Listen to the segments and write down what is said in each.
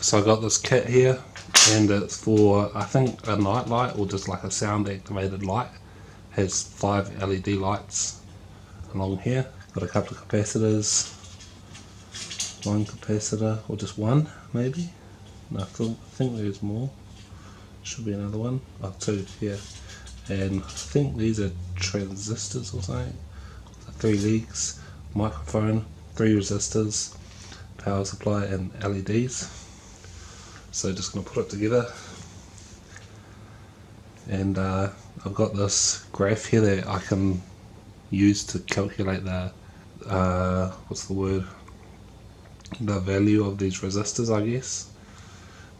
So I got this kit here, and it's for, I think, a night light or just like a sound activated light. Has 5 LED lights along here. Got a couple of capacitors, one capacitor, or just one maybe. No, I think there's more. Should be another one. Oh, 2 here. And I think these are transistors or something. 3 leads, microphone, 3 resistors, power supply, and LEDs. So just going to put it together, and I've got this graph here that I can use to calculate the what's the word, the value of these resistors, I guess.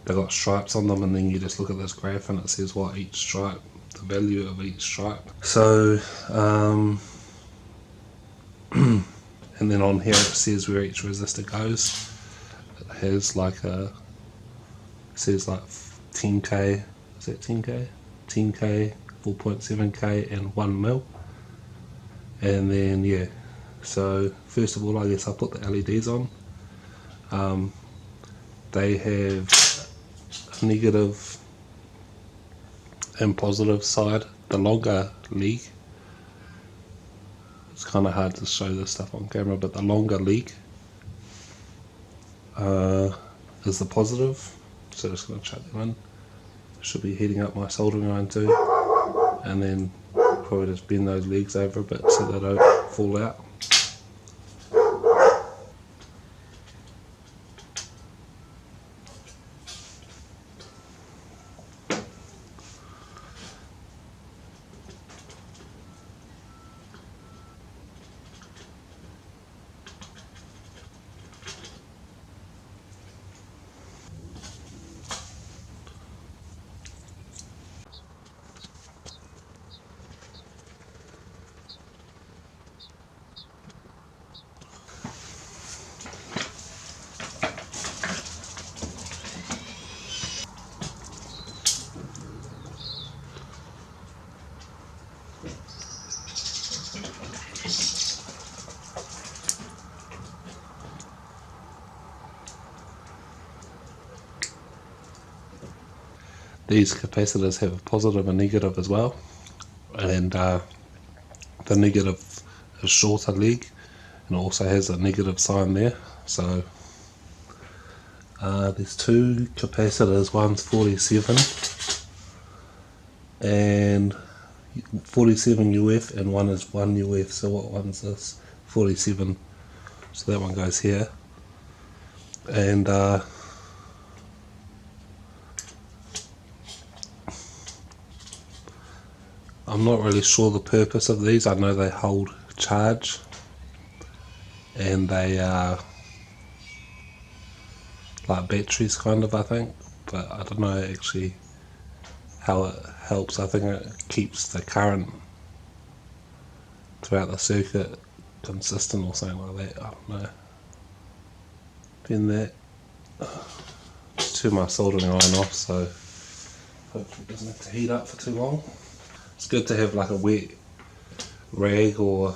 They've got stripes on them, and then you just look at this graph and it says what each stripe, the value of each stripe. So and then on here it says where each resistor goes. It has like a, it says like 10k, is that 10k? 10k, 4.7k, and 1 mil. And then yeah, so first of all, I guess I'll put the LEDs on. They have a negative and positive side. The longer leg, it's kind of hard to show this stuff on camera, but the longer leg is the positive. So just going to chuck them in. Should be heating up my soldering iron too, and then probably just bend those legs over a bit so they don't fall out. These capacitors have a positive and negative as well, and the negative is shorter leg, and it also has a negative sign there. So there's 2 capacitors, one's 47 and 47 UF, and one is 1 UF. So what one's this? 47. So that one goes here, and I'm not really sure the purpose of these. I know they hold charge, and they are like batteries kind of, I think, but I don't know actually how it helps. I think it keeps the current throughout the circuit consistent or something like that. I don't know. Then that, just turn my soldering iron off so hopefully it doesn't have to heat up for too long. It's good to have like a wet rag or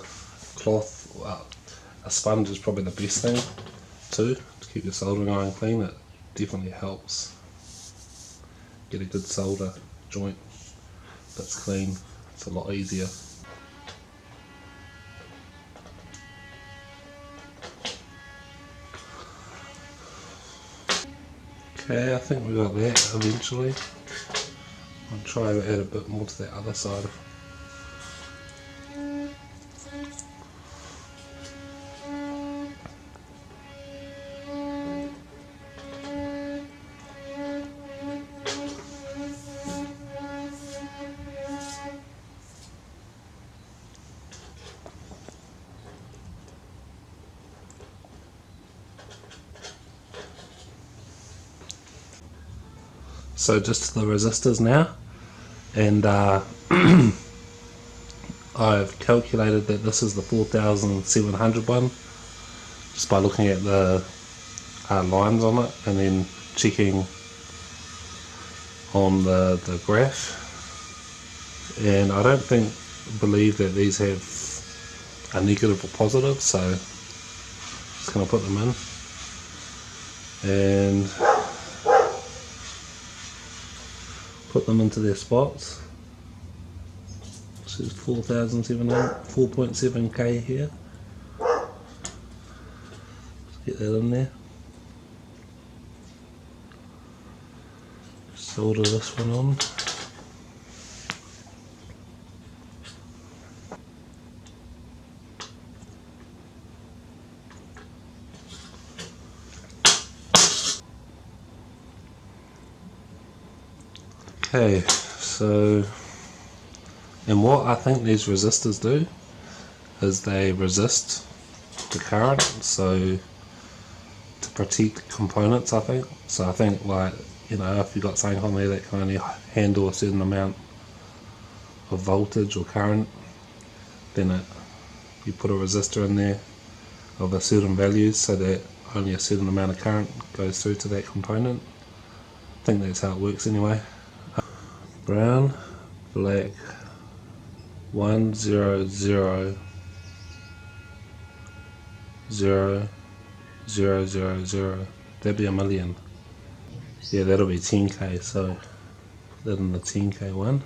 cloth. Well, a sponge is probably the best thing too, to keep your soldering iron clean. It definitely helps get a good solder joint that's clean. It's a lot easier. Okay, I think we got that eventually. I'll try to add a bit more to that other side. So just the resistors now, and I've calculated that this is the 4700 one just by looking at the lines on it and then checking on the graph, and I don't believe that these have a negative or positive, so just going to put them in, and put them into their spots. So it's 4.7k here. Let's get that in there. Solder this one on. Okay, so, and what I think these resistors do is they resist the current, so to protect components, I think. So I think, like, you know, if you've got something on there that can only handle a certain amount of voltage or current, then you put a resistor in there of a certain value so that only a certain amount of current goes through to that component. I think that's how it works anyway. Brown, black, 1 0 0 0 0 0 0. That'd be a million. Yeah, that'll be 10k, so put that in the 10k one.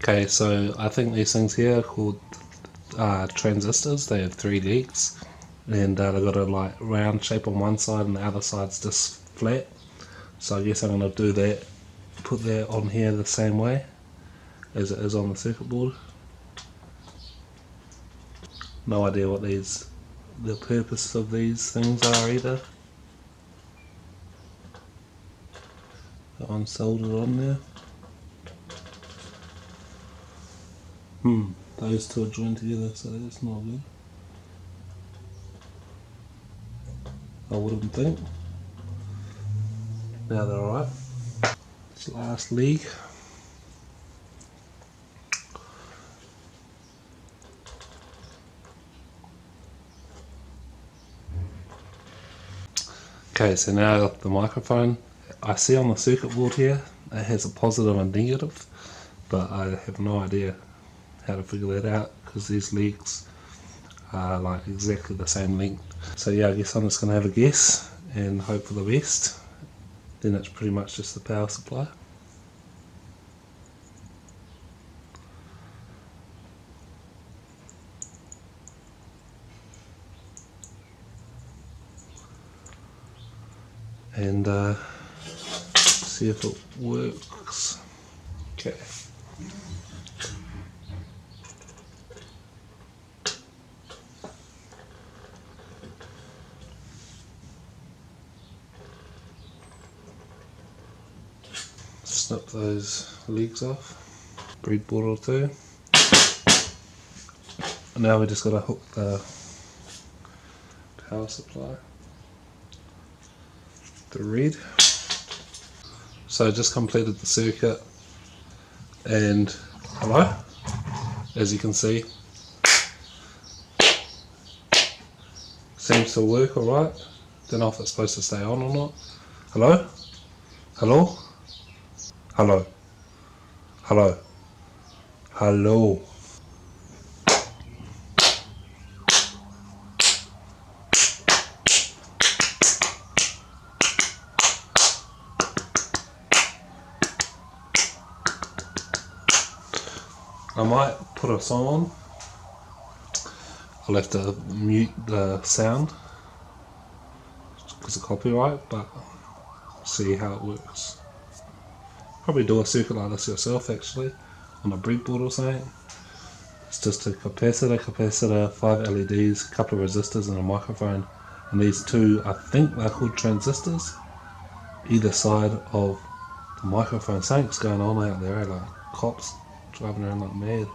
Okay, so I think these things here are called transistors. They have 3 legs, and they've got a like round shape on one side and the other side's just flat. So I guess I'm going to do that, put that on here the same way as it is on the circuit board. No idea what the purpose of these things are either. That one soldered on there. Those two are joined together, so that's not good. I wouldn't think. Now they're alright. This last leg. Okay, so now the microphone. I see on the circuit board here it has a positive and negative, but I have no idea how to figure that out because these legs are like exactly the same length. So yeah, I guess I'm just going to have a guess and hope for the best. Then it's pretty much just the power supply. And see if it works. Okay. Snip those legs off. Breadboard or two. And now we just got to hook the power supply. The red. So I just completed the circuit, and hello, as you can see, seems to work alright. Don't know if it's supposed to stay on or not. Hello? Hello? Hello? Hello? Hello? I might put a song on. I'll have to mute the sound because of copyright, but see how it works. Probably do a circuit like this yourself actually, on a breadboard or something. It's just a capacitor, 5 LEDs, a couple of resistors and a microphone. And these two, I think they're called transistors, either side of the microphone. Something's going on out there, like cops driving around like mad.